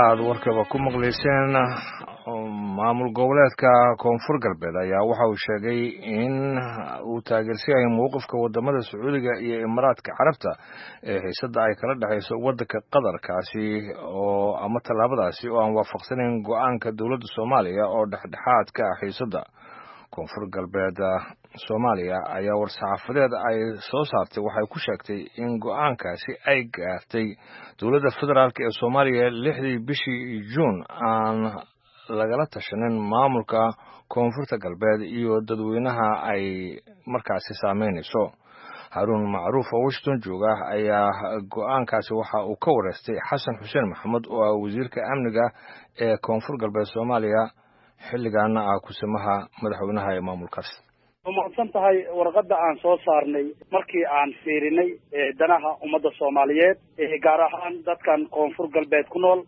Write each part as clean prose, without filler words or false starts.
aad warkaba ku maqlayseen maamul goboleedka koonfur galbeed ayaa waxa uu sheegay in uu taageersan yahay mowqifka wadamada Sacuudiga iyo Imaaraadka Carabta ee xiisada ay kala dhaxayso wadanka Qatarkaasi oo ama talaabadaasi oo aan waafaqsanayn go'aanka dawladda Soomaaliya oo dhexdhexaad ka ah xiisada koonfur galbeed Soomaaliya ayaa war-saxaafadeed ay soo saartay waxay ku sheegtay in go'aankaasi ay gaartay dawladda federaalka ee Soomaaliya 6 bishii Juun aan lagala tashanin maamulka koonfurta galbeed iyo dadweynaha ay markaasi saameynayso. Harun Macruuf oo Washington jooga ayaa go'aankaasi waxa uu ka wareystay Xasan Xuseen Maxamed oo ah wasiirka amniga ee koonfur galbeed Soomaaliya xilligaana ah kusamaha madaxweynaha ee maamulkaas. Waxaan tahay warqadda aan soo saarnay markii aan fiirinay danaha ummadda Soomaaliyeed gaar ahaan dadkan koonfur galbeed ku nool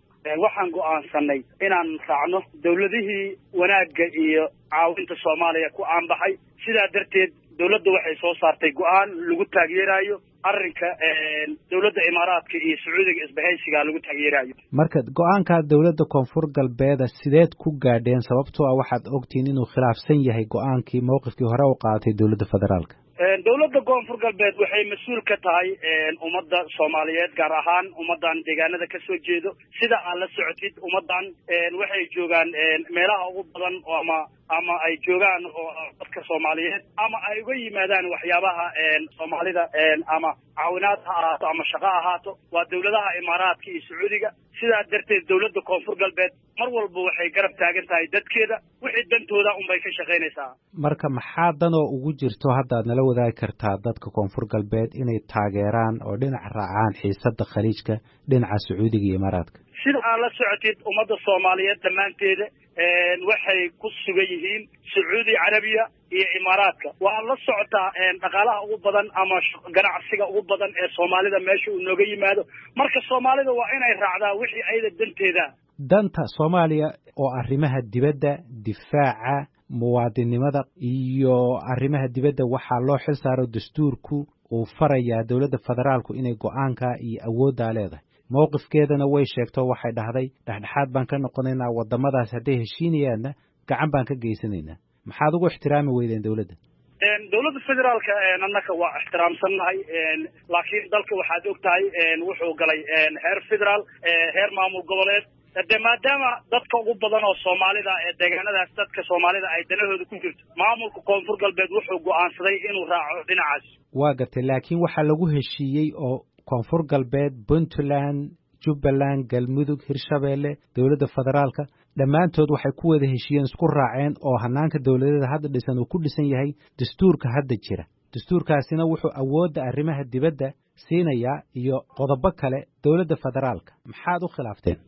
waxaan go'aansanay inaan raacno dawladihii wanaagga iyo caawinta Soomaaliya ku aanbaxay sidaa darteed dawladdu waxay soo saartay go'aan lagu taageerayo arrinka dawladda Imaaraadka iyo Sacuudiga isbahaysiga lagu taageerayo. Marka go'aanka dawladda koonfur galbeed sideed ku gaadheen sababtoo ah waxaad ogtiin inuu khilaafsan yahay go'aankii mowqifkii hore u qaadatay dawladda federaalka. dawladda koonfur galbeed waxay mas'uul ka tahay ummadda Soomaaliyeed gaar ahaan ummadan deegaanada ka soo jeedo sida aan la socotid ummadan waxay joogaan meelaha ugu badan ama ay joogaan oo dadka Soomaaliyeed ama ay uga yimaadaan waxyaabaha Soomaalida ama caawinaad ha ahaato ama shaqo ahaato waa dawladaha Imaaraadka iyo Sacuudiga sidaa darteed dawladda koonfur galbeed mar walba waxay garab taagan tahay dadkeeda wixii dantooda bay ka shaqaynaysaa. Marka maxaa dan oo ugu jirto hadda aad nala wadaagi kartaa dadka koonfur galbeed inay taageeraan oo dhinac raacaan xiisada khaliijka dhinaca Sacuudiga iyo Imaaraadka? sida aan la socotid ummadda Soomaaliyeed dhammaanteeda waxay ku sugan yihiin Sacuudi Carabiya iyo Imaaraadka waa la socotaa dhaqaalaha ugu badan ama ganacsiga ugu badan ee Soomaalida meesha uu nooga yimaado marka Soomaalida waa inay raacdaa wixii ayda danteeda. Danta Soomaaliya oo arrimaha dibadda difaaca muwaadinimada iyo arrimaha dibadda waxaa loo xil saaro dastuurku uu farayaa dawladda federaalku inay go'aanka iyo awoodda leedahay mowqifkeedana way sheegto waxay dhahday dhexdhexaad baan ka noqonaynaa wadamadaas hadday heshiinayaanna gacan baan ka geysanaynaa maxaad ugu ixtiraami weydeen dawladda? dawladda federaalka annaka waa ixtiraamsannahay laakiin dalka waxaad ogtahay wuxuu galay heer federaal heer maamul goboleed maadaama dadka ugu badan oo Soomaalida ee deegaanadaas dadka Soomaalida ay danahooda ku jirto maamulka koonfur galbeed wuxuu go'aansaday inuu raaco dhinacaas. Waa gartay laakiin waxa lagu heshiiyey oo koonfur galbeed Puntland Jubbaland Galmudug Hirshabeelle dawladda federaalka dhammaantood waxay ku wada heshiiyeen isku raaceen oo hanaanka dawladda hadda dhisan uu ku dhisan yahay dastuurka hadda jira dastuurkaasina wuxuu awoodda arrimaha dibadda siinayaa iyo qodobo kale dawladda federaalka maxaad u khilaafteen?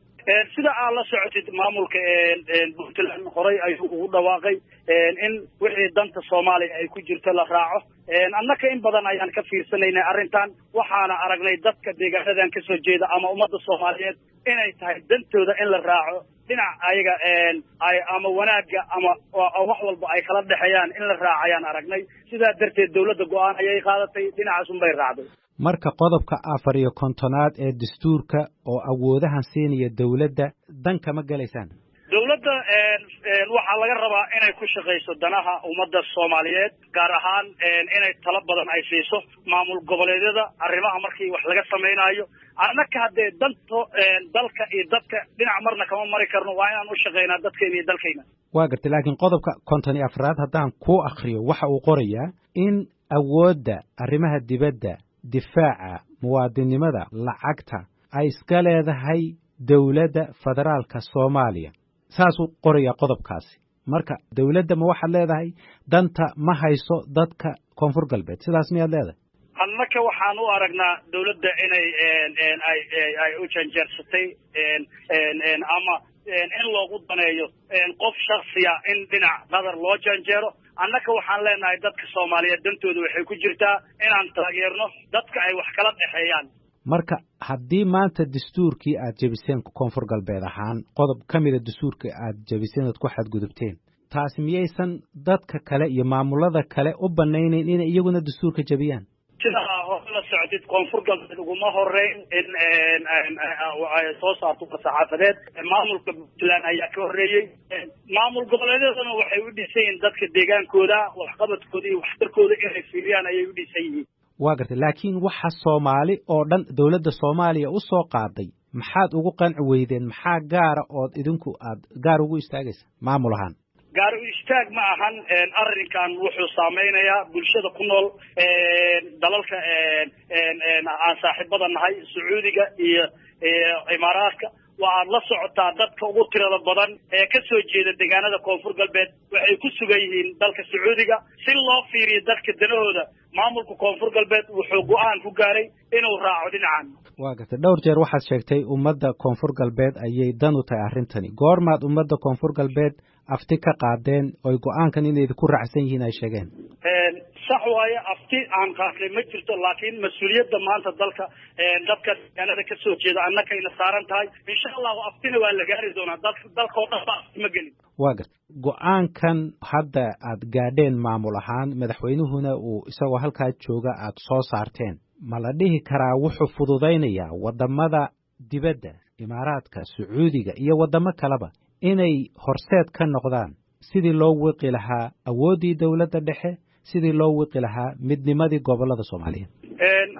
sida aan la socotid maamulka Puntland horay ayuu ugu dhawaaqay in wixii danta Soomaaliya ay ku jirto la raaco annaka in badan ayaan ka fiirsanaynay arrintan waxaana aragnay dadka deegaanadan ka soo jeeda ama ummadda Soomaaliyeed inay tahay dantooda in la raaco dhinac ayaga ay ama wanaagga ama wax walba ay kala dhaxayaan in la raacayaan aragnay sidaa darteed dawladda go'aan ayay qaadatay dhinacaas bay raacday. Marka qodobka 54aad ee dastuurka oo awoodahan siinaya dawladda dan kama galaysaan? dawladda waxaa laga rabaa inay ku shaqayso danaha ummadda Soomaaliyeed gaar ahaan inay talo badan ay siiso maamul goboleedyada arrimaha markii wax laga samaynayo annaka haddee danto dalka iyo dadka dhinac marna kama mari karno waa inaan u shaqaynaa dadkeena iyo dalkayna. Waa gartay laakiin qodobka 54aad haddaan ku akhriyo waxa uu qorayaa in awoodda arrimaha dibadda difaaca muwaadinimada lacagta ay iska leedahay dawladda federaalka Soomaaliya saasuu qorayaa qodobkaasi marka dawladda ma waxaad leedahay danta ma hayso dadka koonfur galbeed sidaas miyaad leedahay? annaka waxaan u aragnaa dawladda inay ay u janjeersatay ama in loogu daneeyo qof shakhsiya in dhinac qadar loo janjeero annaka waxaan leenahay dadka Soomaaliyeed dantooda waxay ku jirtaa inaan taageerno dadka ay wax kala dhaxeeyaan. Marka haddii maanta dastuurkii aad jabiseen koonfur galbeed ahaan qodob ka mid ah dastuurka aad jabiseen oo ku xadgudubteen taasi miyaysan dadka kale iyo maamulada kale u banaynayn in iyaguna dastuurka jabiyaan? sida hore la socotid koonfur galbeed uguma horeyn in ay soo saarto saxaafadeed maamulka Puntland ayaa ka horeeyay maamul goboleedyaduna waxay u dhisan yihiin dadka deegaankooda waxqabadkooda iyo waxtarkooda inay fiiriyaan ayay u dhisan yihiin waa gartay laakiin waxa Soomaali oo dhan dawladda Soomaaliya u soo qaaday maxaad ugu qanci weydeen maxaa gaara oo idinku aad gaar ugu istaagaysa maamul ahaan gaar u istaag ma ahan arrinkan wuxuu saameynayaa bulshada ku nool dalalka aan saaxiibada nahay Sacuudiga iyo Imaaraadka waxaad la socotaa dadka ugu tirada badan ee ka soo jeeda deegaanada koonfur galbeed waxay ku sugan yihiin dalka Sacuudiga si loo fiiriyo dadka danahooda maamulka koonfur galbeed wuxuu go'aan ku gaaray inuu raaco dhinacan waa gartay dhowr jeer waxaad sheegtay ummadda koonfur galbeed ayay dan u tahay arrintani goormaad ummadda koonfur galbeed afti ka qaadeen oo go'aankan inay ku raacsan yihiin ay sheegeen sax waaye afti aan qaadnay ma jirto laakiin mas'uuliyadda maanta dalka dadka deegaanada ka soo jeeda annakayna saaran tahay insha Allah aftina waa la gaari doonaa dalka oo dhan afti ma gelin waa gartay go'aankan hadda aad gaadheen maamul ahaan madaxweynuhuna uu isagoo halkaa jooga aad soo saarteen ma la dhihi karaa wuxuu fududaynayaa wadamada dibadda Imaaraadka Sacuudiga iyo wadamo kaleba inay horseed ka noqdaan sidii loo wiqi lahaa awoodii dawladda dhexe sidii loo wiqi lahaa midnimadii gobolada Soomaaliyeed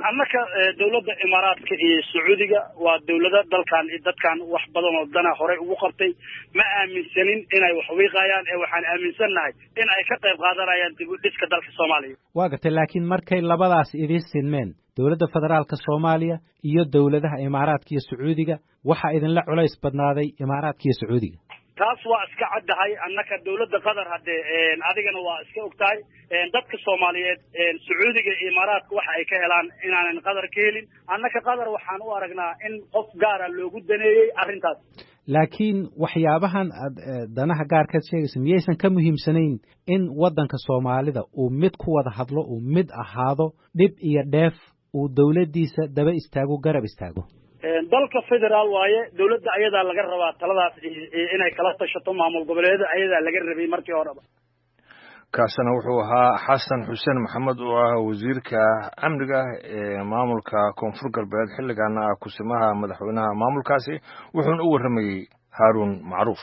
annaka dawladda Imaaraadka iyo Sacuudiga waa dawlada dalkan iyo dadkan wax badan oo dana hore ugu qabtay ma aaminsanin inay wax wiiqayaan ee waxaan aaminsanahay in ay ka qayb qaadanayaan dib u dhiska dalka Soomaaliya waa gartay laakiin markay labadaas idin sinmeen dawladda federaalka Soomaaliya iyo dawladaha Imaaraadka iyo Sacuudiga waxa idinla culays badnaaday Imaaraadka iyo Sacuudiga taas waa iska caddahay annaka dawladda Qatar hadde adigana waa iska ogtahay dadka Soomaaliyeed Sacuudiga iyo Imaaraadka waxa ay ka helaan inaanan Qatar ka helin annaka Qatar waxaan u aragnaa in qof gaar ah loogu daneeyay arrintaas laakiin waxyaabahan danaha gaarka sheegaysa miyaysan ka muhiimsanayn in wadanka Soomaalida uu mid ku wada hadlo uu mid ahaado dib iyo dheef uu dawladdiisa daba istaago garab istaago dalka federaal waaye dawladda ayadaa laga rabaa taladaas inay kala tashato maamul goboleedyada ayadaa laga rabay markii horeba kaasina wuxuu ahaa xasan xuseen maxamed oo ah wasiirka amniga ee maamulka koonfur galbeed xilligaana ah kusimaha madaxweynaha maamulkaasi wuxuuna u warramayay Haaruun Macruuf